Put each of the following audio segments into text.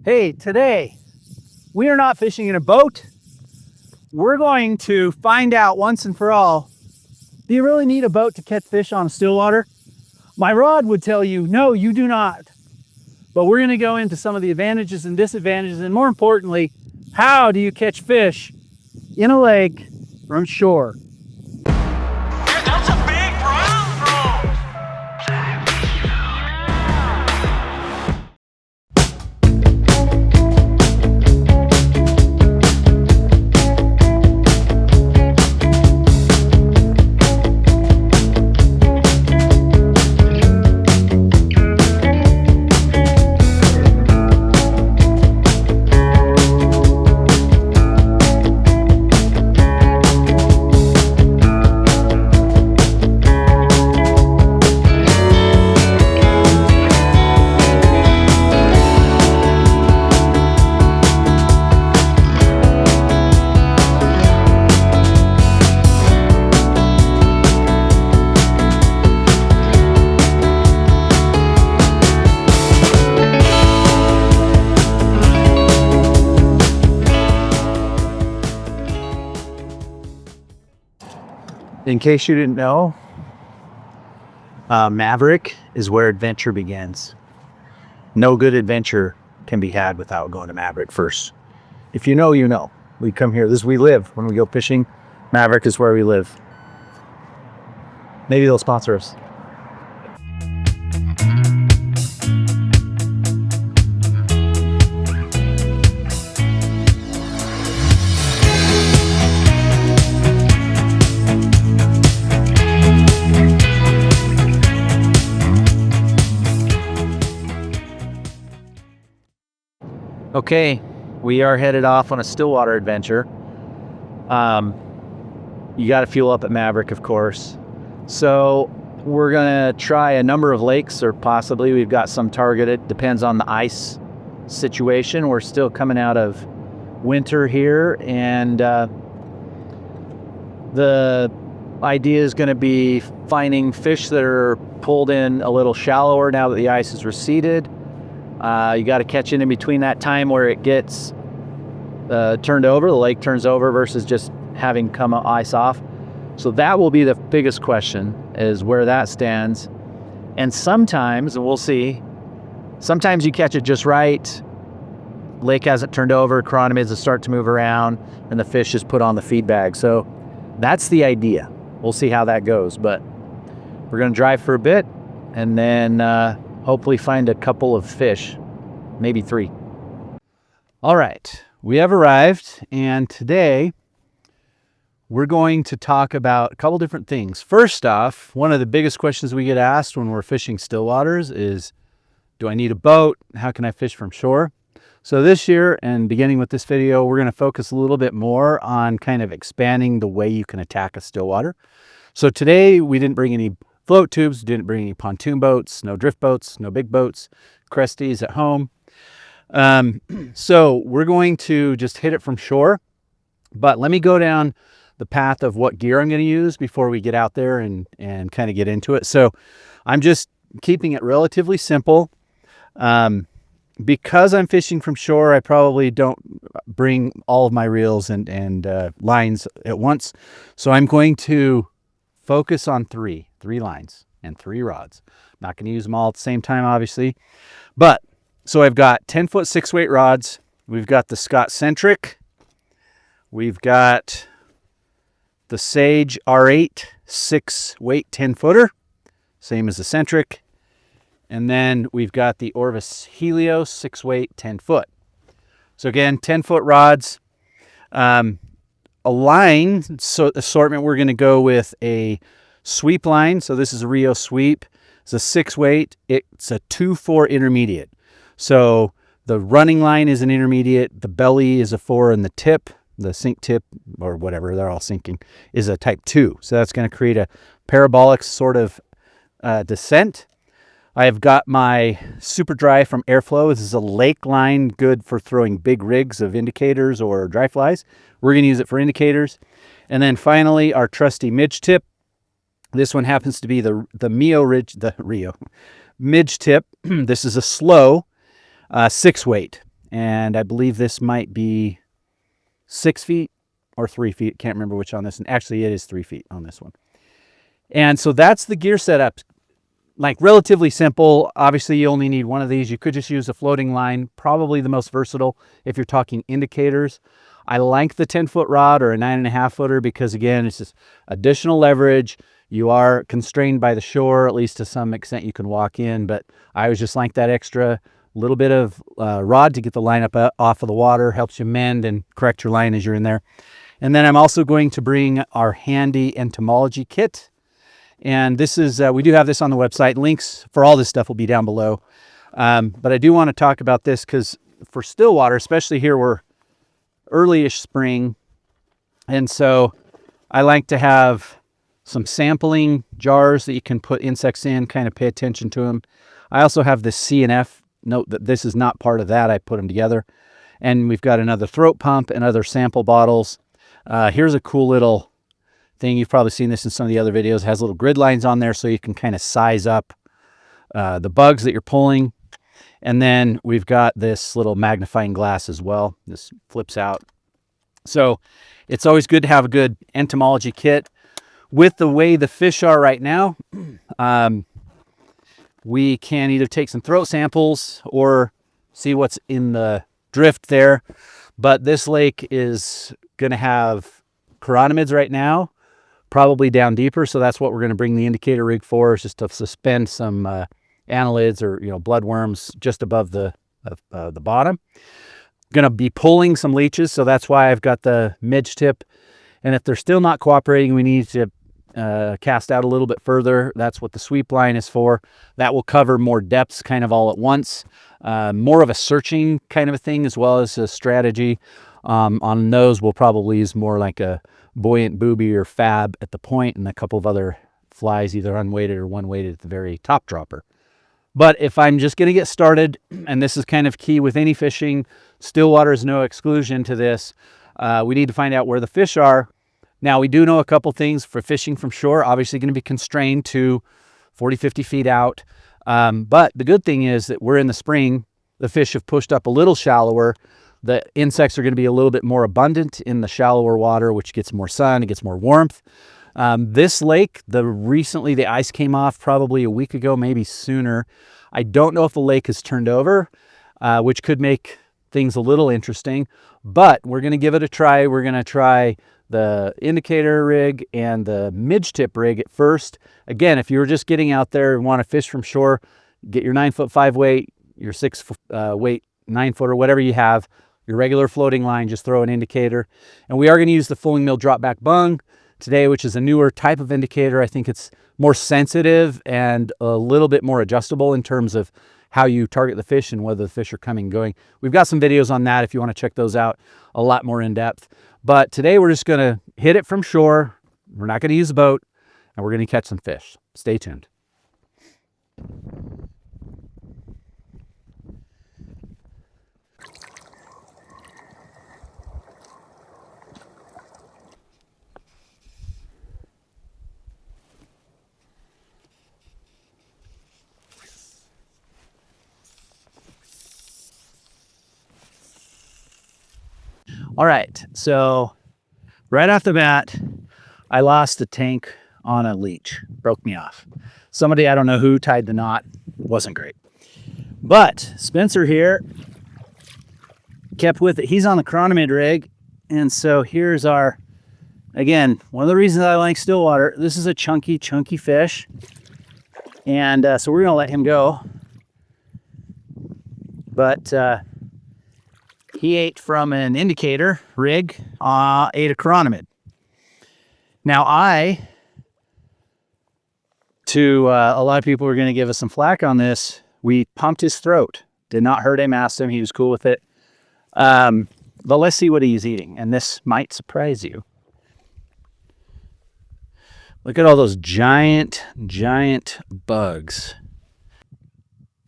Hey, today we are not fishing in a boat. We're going to find out once and for all, do you really need a boat to catch fish on Stillwater? My rod would tell you, no, you do not. But we're going to go into some of the advantages and disadvantages, and more importantly, how do you catch fish in a lake from shore? That's a big brown trout. In case you didn't know, Maverick is where adventure begins. No good adventure can be had without going to Maverick first. If you know, you know. We come here. This is where we live. When we go fishing, Maverick is where we live. Maybe they'll sponsor us. Okay, we are headed off on a Stillwater adventure. You got to fuel up at Maverick, of course. So we're going to try a number of lakes, or possibly we've got some targeted. Depends on the ice situation. We're still coming out of winter here, and the idea is going to be finding fish that are pulled in a little shallower now that the ice has receded. You got to catch it in between that time where it gets turned over, the lake turns over, versus just having come ice off. So that will be the biggest question, is where that stands. And sometimes, and we'll see, sometimes you catch it just right, lake hasn't turned over, chironomids will start to move around, and the fish is put on the feed bag. So that's the idea. We'll see how that goes, but we're going to drive for a bit, and then hopefully find a couple of fish, maybe 3. All right, we have arrived, and today we're going to talk about a couple different things. First off, one of the biggest questions we get asked when we're fishing Stillwaters is, do I need a boat? How can I fish from shore? So this year, and beginning with this video, we're going to focus a little bit more on kind of expanding the way you can attack a Stillwater. So today we didn't bring any float tubes, didn't bring any pontoon boats, no drift boats, no big boats, Cresties at home. So we're going to just hit it from shore, but let me go down the path of what gear I'm going to use before we get out there and kind of get into it. So I'm just keeping it relatively simple. Because I'm fishing from shore, I probably don't bring all of my reels and lines at once. So I'm going to focus on 3 lines and 3 rods. I'm not going to use them all at the same time, obviously. But, so I've got 10-foot 6-weight rods. We've got the Scott Centric. We've got the Sage R8 6-weight 10-footer. Same as the Centric. And then we've got the Orvis Helios 6-weight 10-foot. So again, 10-foot rods. A line assortment, we're going to go with a sweep line. So this is a Rio sweep. It's a 6-weight. It's a 2-4 intermediate. So the running line is an intermediate. The belly is a 4, and the tip, the sink tip, or whatever, they're all sinking, is a type 2. So that's going to create a parabolic sort of descent. I've got my Super Dry from Airflow. This is a lake line, good for throwing big rigs of indicators or dry flies. We're going to use it for indicators. And then finally, our trusty midge tip. This one happens to be the Rio midge tip. This is a slow 6-weight. and I believe this might be 6 feet or 3 feet. Can't remember which on this. And actually, it is 3 feet on this one. And so that's the gear setup. Like relatively simple. Obviously, you only need one of these. You could just use a floating line, probably the most versatile if you're talking indicators. I like the 10-foot rod or a 9.5 footer because, again, it's just additional leverage. You are constrained by the shore, at least to some extent you can walk in, but I always just like that extra little bit of rod to get the line up off of the water, helps you mend and correct your line as you're in there. And then I'm also going to bring our handy entomology kit. And this is, we do have this on the website. Links for all this stuff will be down below. But I do want to talk about this because for Stillwater, especially here, we're early-ish spring. And so I like to have some sampling jars that you can put insects in, kind of pay attention to them. I also have this C&F. Note that this is not part of that. I put them together. And we've got another throat pump and other sample bottles. Here's a cool little thing. You've probably seen this in some of the other videos. It has little grid lines on there so you can kind of size up the bugs that you're pulling. And then we've got this little magnifying glass as well. This flips out. So it's always good to have a good entomology kit. With the way the fish are right now, we can either take some throat samples or see what's in the drift there. But this lake is going to have chironomids right now, probably down deeper. So that's what we're going to bring the indicator rig for, is just to suspend some annelids or bloodworms just above the bottom. Going to be pulling some leeches, so that's why I've got the midge tip. And if they're still not cooperating, we need to cast out a little bit further. That's what the sweep line is for. That will cover more depths kind of all at once. More of a searching kind of a thing, as well as a strategy. On those, we'll probably use more like a buoyant booby or fab at the point, and a couple of other flies, either unweighted or one-weighted at the very top dropper. But if I'm just going to get started, and this is kind of key with any fishing, Stillwater is no exclusion to this, we need to find out where the fish are. Now, we do know a couple things for fishing from shore. Obviously going to be constrained to 40, 50 feet out. But the good thing is that we're in the spring. The fish have pushed up a little shallower. The insects are going to be a little bit more abundant in the shallower water, which gets more sun, it gets more warmth. This lake, recently the ice came off probably a week ago, maybe sooner. I don't know if the lake has turned over, which could make things a little interesting, but we're going to give it a try. We're going to try the indicator rig and the midge tip rig at first. Again, if you're just getting out there and want to fish from shore, get your 9'5" weight, your 6 weight 9-footer, whatever you have, your regular floating line, just throw an indicator. And we are going to use the Fulling Mill drop back bung today, which is a newer type of indicator. I think it's more sensitive and a little bit more adjustable in terms of how you target the fish and whether the fish are coming and going. We've got some videos on that if you want to check those out, a lot more in depth. But today we're just going to hit it from shore. We're not going to use a boat, and we're going to catch some fish. Stay tuned. All right, so right off the bat, I lost the tank on a leech. Broke me off. Somebody, I don't know who, tied the knot. Wasn't great. But Spencer here kept with it. He's on the chironomid rig. And so here's our, again, one of the reasons I like Stillwater, this is a chunky fish. And so we're going to let him go. But he ate from an indicator rig, ate a chironomid. Now a lot of people are going to give us some flack on this. We pumped his throat. Did not hurt him, asked him. He was cool with it. But let's see what he's eating. And this might surprise you. Look at all those giant bugs.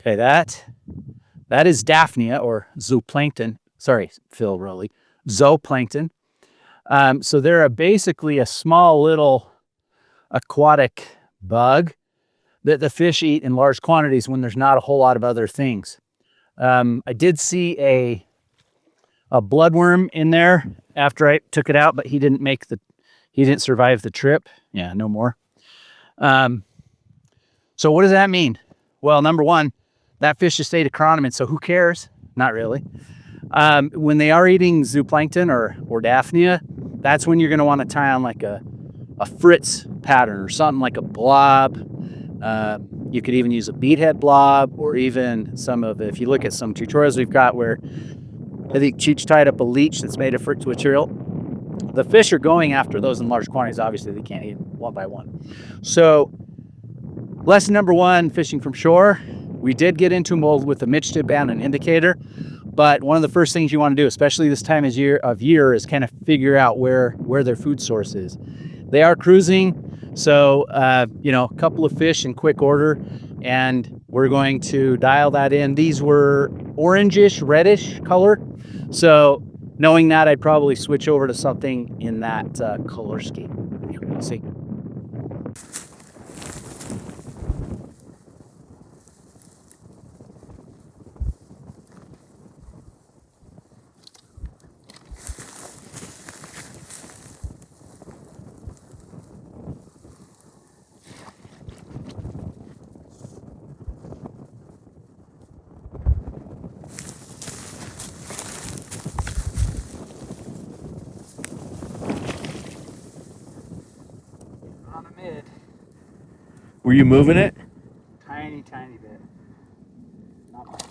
Okay, that is Daphnia, or zooplankton. Sorry, Phil Rowley. Zooplankton. So they're basically a small little aquatic bug that the fish eat in large quantities when there's not a whole lot of other things. I did see a a bloodworm in there after I took it out, but he didn't survive the trip. Yeah, no more. So what does that mean? Well, number one, that fish just ate a chironomid, so who cares? Not really. When they are eating zooplankton or Daphnia, that's when you're going to want to tie on like a Fritz pattern or something like a blob. You could even use a beadhead blob, or even if you look at some tutorials we've got where I think Cheech tied up a leech that's made of Fritz material. The fish are going after those in large quantities. Obviously, they can't eat one by one. So lesson number one, fishing from shore. We did get into mold with a Mitch tip and an indicator, but one of the first things you want to do, especially this time of year, is kind of figure out where their food source is. They are cruising, so a couple of fish in quick order, and we're going to dial that in. These were orangish, reddish color, so knowing that, I'd probably switch over to something in that color scheme. Let's see. On a mid. Were you moving it? Tiny bit. Not much.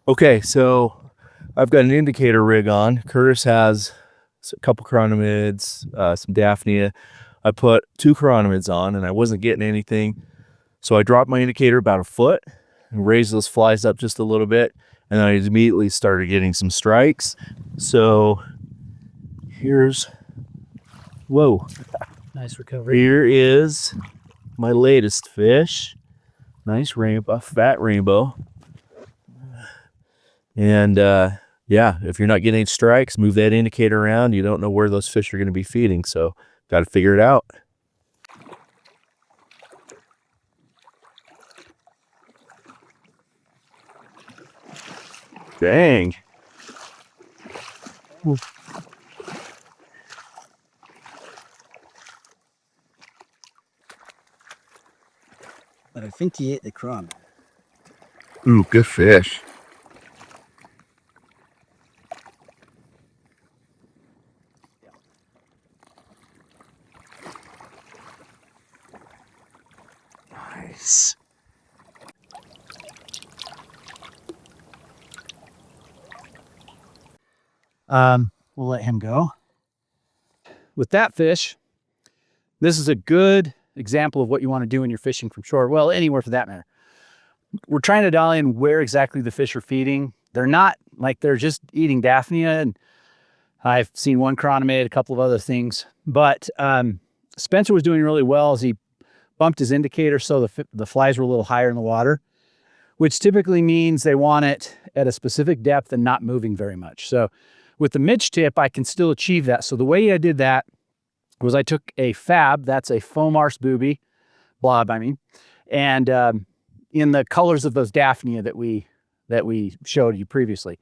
Okay, so I've got an indicator rig on. Curtis has a couple chironomids, some Daphnia. I put 2 chironomids on and I wasn't getting anything. So I dropped my indicator about a foot and raised those flies up just a little bit. And then I immediately started getting some strikes. So whoa. Nice recovery. Here is my latest fish. Nice rainbow, fat rainbow. And yeah, if you're not getting any strikes, move that indicator around. You don't know where those fish are going to be feeding, so got to figure it out. Dang. But I think he ate the crumb. Ooh, good fish. Nice. We'll let him go. With that fish, this is a good example of what you want to do when you're fishing from shore. Well, anywhere for that matter. We're trying to dial in where exactly the fish are feeding. They're not like they're just eating Daphnia, and I've seen one chironomid, a couple of other things. But Spencer was doing really well as he bumped his indicator so the flies were a little higher in the water, which typically means they want it at a specific depth and not moving very much. So with the Mitch tip, I can still achieve that. So the way I did that was I took a fab, that's a foam arse booby, blob, I mean, and in the colors of those Daphnia that we showed you previously.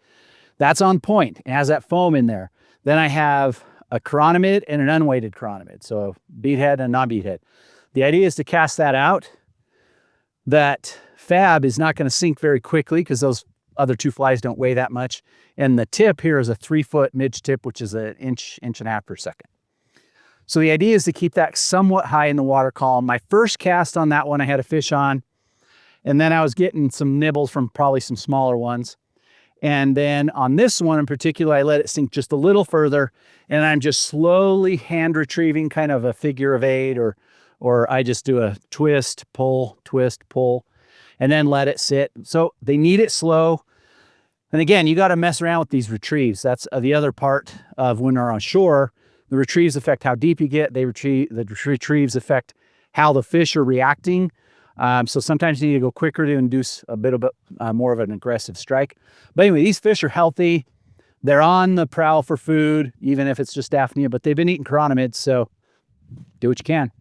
That's on point. It has that foam in there. Then I have a chironomid and an unweighted chironomid, so a beadhead and a non-beadhead. The idea is to cast that out. That fab is not going to sink very quickly because those other 2 flies don't weigh that much. And the tip here is a 3-foot midge tip, which is an inch and a half per second. So the idea is to keep that somewhat high in the water column. My first cast on that one, I had a fish on, and then I was getting some nibbles from probably some smaller ones. And then on this one in particular, I let it sink just a little further, and I'm just slowly hand retrieving, kind of a figure of 8, or I just do a twist, pull, and then let it sit. So they need it slow. And again, you got to mess around with these retrieves. That's the other part of when they're on shore. The retrieves affect how deep you get. The retrieves affect how the fish are reacting. So sometimes you need to go quicker to induce a bit more of an aggressive strike. But anyway, these fish are healthy. They're on the prowl for food, even if it's just Daphnia, but they've been eating chironomids, so do what you can.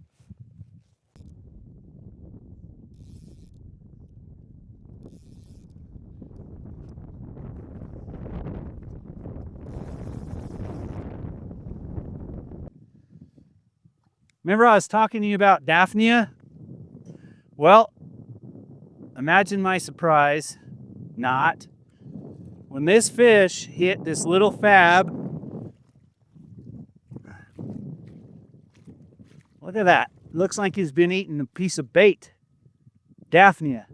Remember I was talking to you about Daphnia? Well, imagine my surprise, not, when this fish hit this little fab. Look at that. Looks like he's been eating a piece of bait. Daphnia.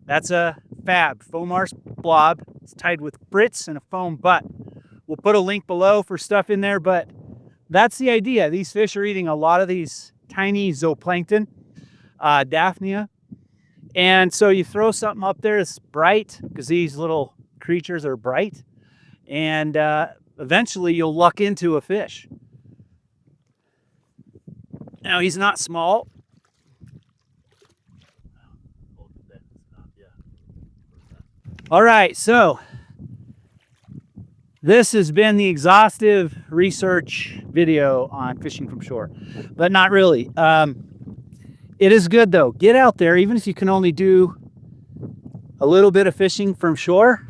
That's a fab, foam arse blob. It's tied with Fritz and a foam butt. We'll put a link below for stuff in there, but that's the idea. These fish are eating a lot of these tiny zooplankton, Daphnia. And so you throw something up there that's bright, because these little creatures are bright, and eventually you'll luck into a fish. Now, he's not small. All right, so this has been the exhaustive research video on fishing from shore, but not really. It is good though. Get out there, even if you can only do a little bit of fishing from shore.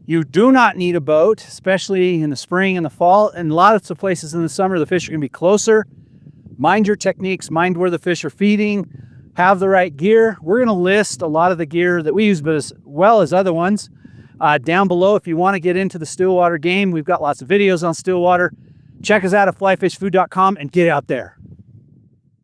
You do not need a boat, especially in the spring and the fall. And lots of places in the summer, the fish are gonna be closer. Mind your techniques, mind where the fish are feeding, have the right gear. We're gonna list a lot of the gear that we use, but as well as other ones, down below. If you wanna get into the Stillwater game, we've got lots of videos on Stillwater. Check us out at flyfishfood.com and get out there.